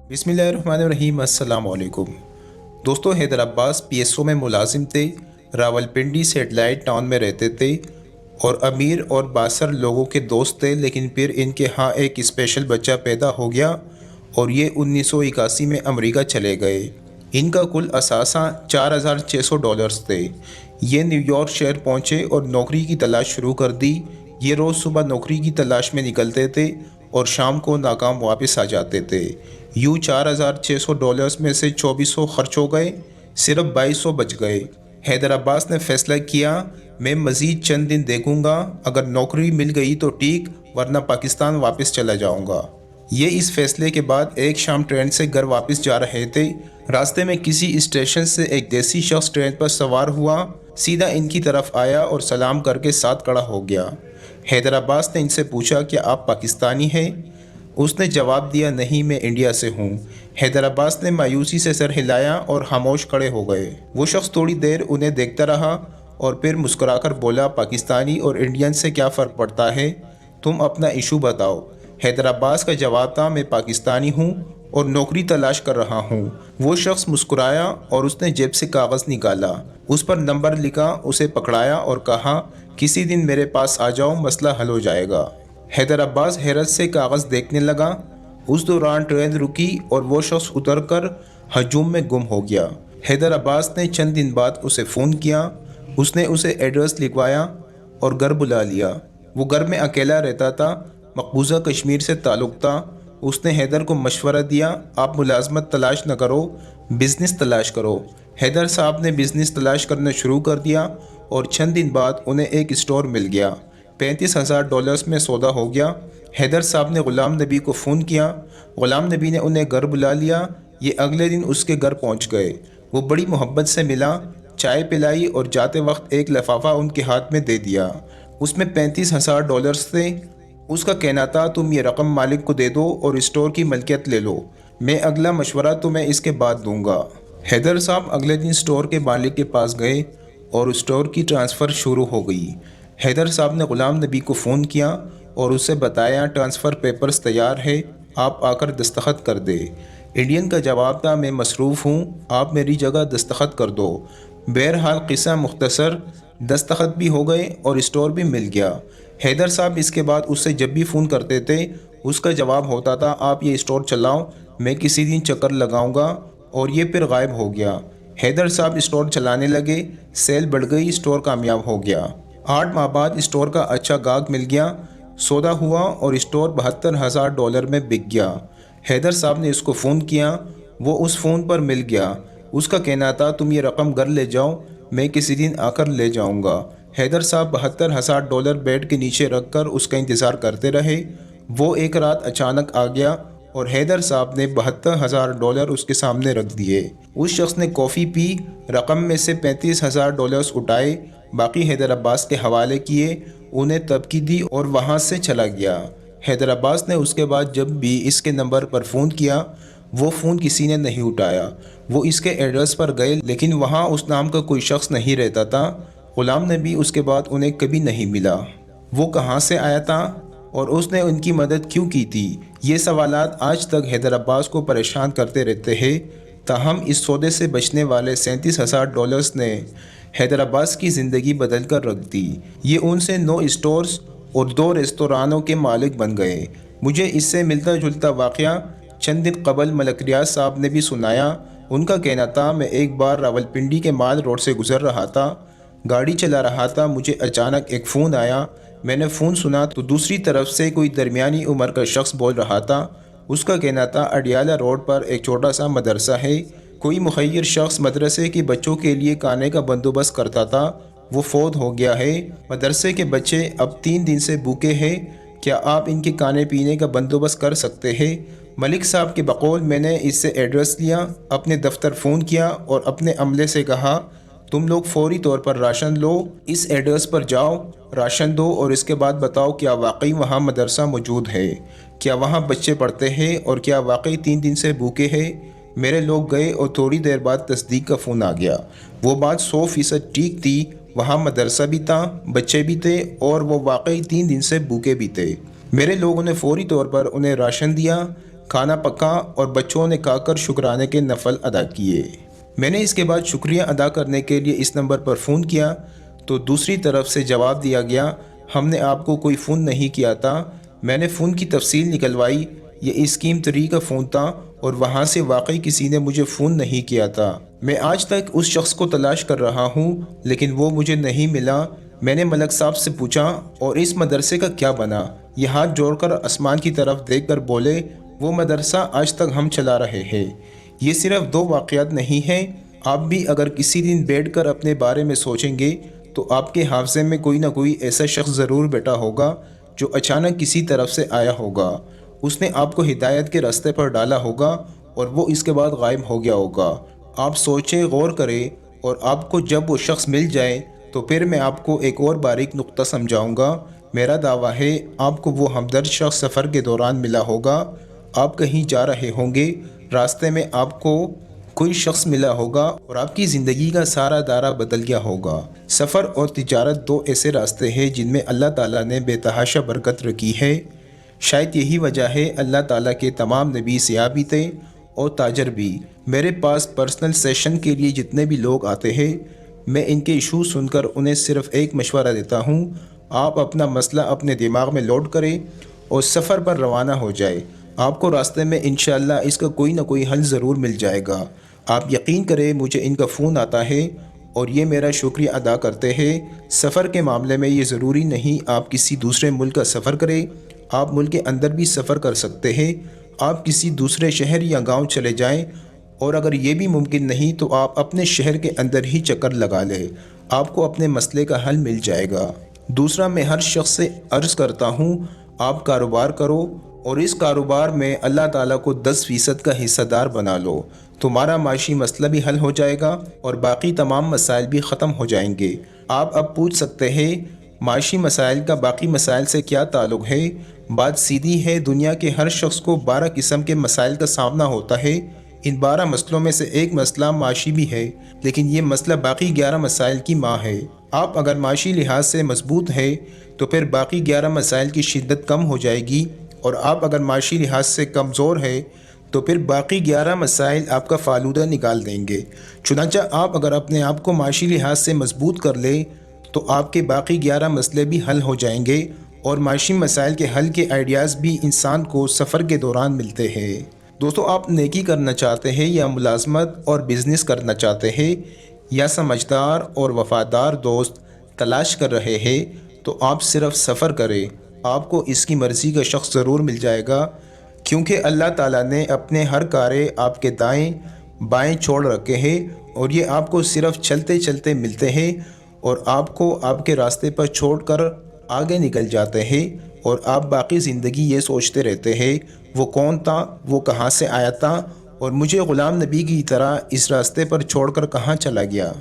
बिस्मिल्लाहिर्रहमानिर्रहीम। अस्सलाम वालेकुम दोस्तों। हैदर अब्बास पीएसओ में मुलाजिम थे। रावलपिंडी सेटेलाइट टाउन में रहते थे और अमीर और बासर लोगों के दोस्त थे। लेकिन फिर इनके यहाँ एक स्पेशल बच्चा पैदा हो गया और ये 1981 में अमेरिका चले गए। इनका कुल असासा $4,600 थे। ये न्यूयॉर्क शहर पहुँचे और नौकरी की तलाश शुरू कर दी। ये रोज़ सुबह नौकरी की तलाश में निकलते थे और शाम को नाकाम वापस आ जाते थे। यूँ $4,600 में से 2400 खर्च हो गए, सिर्फ 2200 बच गए। हैदर अब्बास ने फैसला किया, मैं मज़ीद चंद दिन देखूंगा, अगर नौकरी मिल गई तो ठीक, वरना पाकिस्तान वापस चला जाऊंगा। ये इस फैसले के बाद एक शाम ट्रेन से घर वापस जा रहे थे। रास्ते में किसी स्टेशन से एक देसी शख्स ट्रेन पर सवार हुआ, सीधा इनकी तरफ आया और सलाम करके साथ खड़ा हो गया। हैदर अब्बास ने इनसे पूछा, क्या आप पाकिस्तानी हैं? उसने जवाब दिया, नहीं, मैं इंडिया से हूँ। हैदर अब्बास ने मायूसी से सर हिलाया और खामोश खड़े हो गए। वो शख्स थोड़ी देर उन्हें देखता रहा और फिर मुस्कुराकर बोला, पाकिस्तानी और इंडियन से क्या फ़र्क पड़ता है, तुम अपना इशू बताओ। हैदर अब्बास का जवाब था, मैं पाकिस्तानी हूँ और नौकरी तलाश कर रहा हूँ। वो शख्स मुस्कुराया और उसने जेब से कागज़ निकाला, उस पर नंबर लिखा, उसे पकड़ाया और कहा, किसी दिन मेरे पास आ जाओ, मसला हल हो जाएगा। हैदर अब्बास हैरत से कागज़ देखने लगा। उस दौरान ट्रेन रुकी और वो शख्स उतरकर हजूम में गुम हो गया। हैदर अब्बास ने चंद दिन बाद उसे फ़ोन किया। उसने उसे एड्रेस लिखवाया और घर बुला लिया। वो घर में अकेला रहता था, मकबूजा कश्मीर से ताल्लुक़ था। उसने हैदर को मशवरा दिया, आप मुलाजमत तलाश न करो, बिज़नेस तलाश करो। हैदर साहब ने बिज़नेस तलाश करना शुरू कर दिया और चंद दिन बाद उन्हें एक स्टोर मिल गया। $35,000 में सौदा हो गया। हैदर साहब ने ग़ुलाम नबी को फ़ोन किया। ग़ुलाम नबी ने उन्हें घर बुला लिया। ये अगले दिन उसके घर पहुंच गए। वो बड़ी मोहब्बत से मिला, चाय पिलाई और जाते वक्त एक लिफाफा उनके हाथ में दे दिया। उसमें $35,000 थे। उसका कहना था, तुम ये रकम मालिक को दे दो और स्टोर की मलकियत ले लो, मैं अगला मशवरा तुम्हें इसके बाद दूंगा। हैदर साहब अगले दिन स्टोर के मालिक के पास गए और स्टोर की ट्रांसफ़र शुरू हो गई। हैदर साहब ने ग़ुलाम नबी को फ़ोन किया और उससे बताया, ट्रांसफ़र पेपर्स तैयार है, आप आकर दस्तखत कर दे। इंडियन का जवाब था, मैं मसरूफ़ हूँ, आप मेरी जगह दस्तखत कर दो। बहरहाल क़िस्सा मुख्तसर, दस्तखत भी हो गए और स्टोर भी मिल गया। हैदर साहब इसके बाद उससे जब भी फ़ोन करते थे, उसका जवाब होता था, आप ये स्टोर चलाओ, मैं किसी दिन चक्कर लगाऊंगा, और ये फिर गायब हो गया। हैदर साहब स्टोर चलाने लगे, सेल बढ़ गई, स्टोर कामयाब हो गया। 8 माह बाद स्टोर का अच्छा गाहक मिल गया, सौदा हुआ और स्टोर $72,000 में बिक गया। हैदर साहब ने इसको फ़ोन किया, वो उस फ़ोन पर मिल गया। उसका कहना था, तुम ये रकम घर ले जाओ, मैं किसी दिन आकर ले जाऊंगा। हैदर साहब $72,000 बेड के नीचे रख कर उसका इंतज़ार करते रहे। वो एक रात अचानक आ गया और हैदर साहब ने $72,000 उसके सामने रख दिए। उस शख्स ने कॉफ़ी पी, रकम में से $35,000 उठाए, बाकी हैदर अब्बास के हवाले किए, उन्हें तबकी दी और वहाँ से चला गया। हैदर अब्बास ने उसके बाद जब भी इसके नंबर पर फ़ोन किया, वो फ़ोन किसी ने नहीं उठाया। वो इसके एड्रेस पर गए, लेकिन वहाँ उस नाम का कोई शख्स नहीं रहता था। ग़ुलाम नबी उसके बाद उन्हें कभी नहीं मिला। वो कहाँ से आया था और उसने उनकी मदद क्यों की थी, ये सवालात आज तक हैदर अब्बास को परेशान करते रहते हैं। ताहम इस सौदे से बचने वाले $37,000 ने हैदर अब्बास की ज़िंदगी बदल कर रख दी। ये उनसे 9 स्टोर्स और 2 रेस्तोरानों के मालिक बन गए। मुझे इससे मिलता जुलता वाक़या चंद दिन कबल मलक रियाज साहब ने भी सुनाया। उनका कहना था, मैं एक बार रावलपिंडी के माल रोड से गुज़र रहा था, गाड़ी चला रहा था, मुझे अचानक एक फ़ोन आया। मैंने फ़ोन सुना तो दूसरी तरफ से कोई दरमियानी उम्र का शख्स बोल रहा था। उसका कहना था, अडियाला रोड पर एक छोटा सा मदरसा है, कोई मुखय्यर शख्स मदरसे के बच्चों के लिए खाने का बंदोबस्त करता था, वो फौत हो गया है। मदरसे के बच्चे अब 3 दिन से भूखे हैं, क्या आप इनके खाने पीने का बंदोबस्त कर सकते हैं? मलिक साहब के बकौल मैंने इससे एड्रेस लिया, अपने दफ्तर फ़ोन किया और अपने अमले से कहा, तुम लोग फौरी तौर पर राशन लो, इस एड्रेस पर जाओ, राशन दो और इसके बाद बताओ क्या वाकई वहाँ मदरसा मौजूद है, क्या वहाँ बच्चे पढ़ते हैं और क्या वाकई 3 दिन से भूखे हैं। मेरे लोग गए और थोड़ी देर बाद तस्दीक का फ़ोन आ गया। वो बात 100% ठीक थी, वहाँ मदरसा भी था, बच्चे भी थे और वो वाकई 3 दिन से भूखे भी थे। मेरे लोगों ने फौरी तौर पर उन्हें राशन दिया। کھانا پکا اور بچوں نے کھا کر شکرانے کے نفل ادا کیے۔ میں نے اس کے بعد شکریہ ادا کرنے کے لیے اس نمبر پر فون کیا تو دوسری طرف سے جواب دیا گیا، ہم نے آپ کو کوئی فون نہیں کیا تھا۔ میں نے فون کی تفصیل نکلوائی، یہ اسکیم 3 کا فون تھا اور وہاں سے واقعی کسی نے مجھے فون نہیں کیا تھا۔ میں آج تک اس شخص کو تلاش کر رہا ہوں لیکن وہ مجھے نہیں ملا۔ میں نے ملک صاحب سے پوچھا، اور اس مدرسے کا کیا بنا؟ یہ ہاتھ جوڑ کر آسمان کی طرف دیکھ کر بولے، وہ مدرسہ آج تک ہم چلا رہے ہیں۔ یہ صرف 2 واقعات نہیں ہیں، آپ بھی اگر کسی دن بیٹھ کر اپنے بارے میں سوچیں گے تو آپ کے حافظے میں کوئی نہ کوئی ایسا شخص ضرور بیٹھا ہوگا جو اچانک کسی طرف سے آیا ہوگا۔ اس نے آپ کو ہدایت کے راستے پر ڈالا ہوگا اور وہ اس کے بعد غائب ہو گیا ہوگا۔ آپ سوچیں، غور کریں، اور آپ کو جب وہ شخص مل جائے تو پھر میں آپ کو ایک اور باریک نقطہ سمجھاؤں گا۔ میرا دعویٰ ہے آپ کو وہ ہمدرد شخص سفر کے دوران ملا ہوگا۔ آپ کہیں جا رہے ہوں گے، راستے میں آپ کو کوئی شخص ملا ہوگا اور آپ کی زندگی کا سارا دائرہ بدل گیا ہوگا۔ سفر اور تجارت 2 ایسے راستے ہیں جن میں اللہ تعالیٰ نے بے تحاشا برکت رکھی ہے۔ شاید یہی وجہ ہے اللہ تعالیٰ کے تمام نبی سیاح بھی تھے اور تاجر بھی۔ میرے پاس پرسنل سیشن کے لیے جتنے بھی لوگ آتے ہیں، میں ان کے ایشو سن کر انہیں صرف ایک مشورہ دیتا ہوں، آپ اپنا مسئلہ اپنے دماغ میں لوڈ کریں اور سفر پر روانہ ہو جائے۔ آپ کو راستے میں انشاءاللہ اس کا کوئی نہ کوئی حل ضرور مل جائے گا۔ آپ یقین کریں، مجھے ان کا فون آتا ہے اور یہ میرا شکریہ ادا کرتے ہیں۔ سفر کے معاملے میں یہ ضروری نہیں آپ کسی دوسرے ملک کا سفر کریں، آپ ملک کے اندر بھی سفر کر سکتے ہیں۔ آپ کسی دوسرے شہر یا گاؤں چلے جائیں، اور اگر یہ بھی ممکن نہیں تو آپ اپنے شہر کے اندر ہی چکر لگا لیں، آپ کو اپنے مسئلے کا حل مل جائے گا۔ دوسرا، میں ہر شخص سے عرض کرتا ہوں، آپ کاروبار کرو اور اس کاروبار میں اللہ تعالیٰ کو 10% کا حصہ دار بنا لو، تمہارا معاشی مسئلہ بھی حل ہو جائے گا اور باقی تمام مسائل بھی ختم ہو جائیں گے۔ آپ اب پوچھ سکتے ہیں، معاشی مسائل کا باقی مسائل سے کیا تعلق ہے؟ بات سیدھی ہے، دنیا کے ہر شخص کو 12 قسم کے مسائل کا سامنا ہوتا ہے۔ ان 12 مسئلوں میں سے ایک مسئلہ معاشی بھی ہے، لیکن یہ مسئلہ باقی 11 مسائل کی ماں ہے۔ آپ اگر معاشی لحاظ سے مضبوط ہیں تو پھر باقی 11 مسائل کی شدت کم ہو جائے گی، اور آپ اگر معاشی لحاظ سے کمزور ہیں تو پھر باقی 11 مسائل آپ کا فالودہ نکال دیں گے۔ چنانچہ آپ اگر اپنے آپ کو معاشی لحاظ سے مضبوط کر لیں تو آپ کے باقی 11 مسئلے بھی حل ہو جائیں گے، اور معاشی مسائل کے حل کے آئیڈیاز بھی انسان کو سفر کے دوران ملتے ہیں۔ دوستو، آپ نیکی کرنا چاہتے ہیں یا ملازمت اور بزنس کرنا چاہتے ہیں یا سمجھدار اور وفادار دوست تلاش کر رہے ہیں تو آپ صرف سفر کریں، آپ کو اس کی مرضی کا شخص ضرور مل جائے گا، کیونکہ اللہ تعالیٰ نے اپنے ہر کارے آپ کے دائیں بائیں چھوڑ رکھے ہیں اور یہ آپ کو صرف چلتے چلتے ملتے ہیں اور آپ کو آپ کے راستے پر چھوڑ کر آگے نکل جاتے ہیں، اور آپ باقی زندگی یہ سوچتے رہتے ہیں وہ کون تھا، وہ کہاں سے آیا تھا، اور مجھے غلام نبی کی طرح اس راستے پر چھوڑ کر کہاں چلا گیا۔